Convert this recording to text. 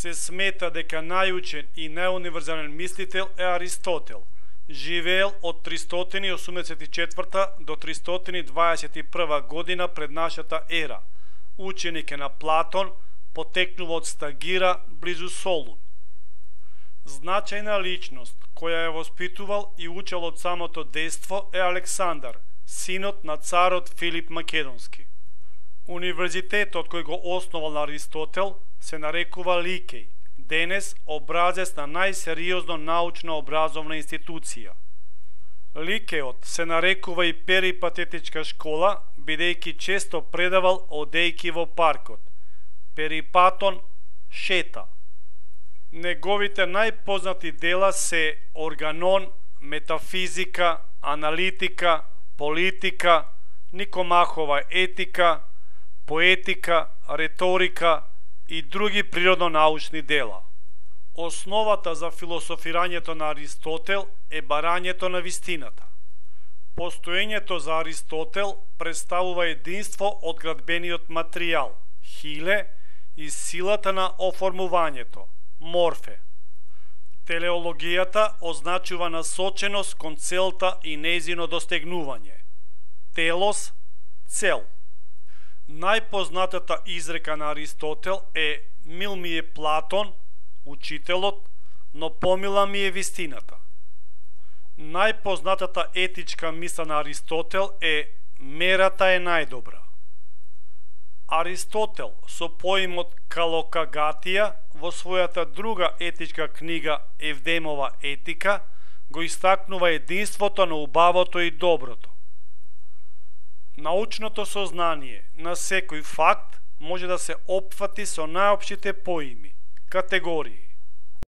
Се смета дека најучен и најуниверзален мислител е Аристотел. Живеел од 384 до 321 година пред нашата ера. Ученик е на Платон, потекнува од Стагира близу Солун. Значајна личност која ја воспитувал и учел од самото детство е Александар, синот на царот Филип Македонски. Универзитетот кој го основал Аристотел се нарекува Ликеј, денес образец на најсериозно научно образовна институција. Ликејот се нарекува и перипатетичка школа, бидејќи често предавал одејќи во паркот. Перипатон шета. Неговите најпознати дела се Органон, Метафизика, Аналитика, Политика, Никомахова етика, Поетика, Реторика и други природно-научни дела. Основата за философирањето на Аристотел е барањето на вистината. Постоењето за Аристотел представува единство од градбениот материјал, хиле, и силата на оформувањето, морфе. Телеологијата означува насоченост кон целта и нејзино достигнување. Телос, цел. Најпознатата изрека на Аристотел е "Мил ми е Платон, учителот, но помила ми е вистината". Најпознатата етичка мисла на Аристотел е "Мерата е најдобра". Аристотел со поимот калокагатија во својата друга етичка книга Евдемова етика го истакнува единството на убавото и доброто. Научното сознание на секој факт може да се опфати со најопштите поими, категории.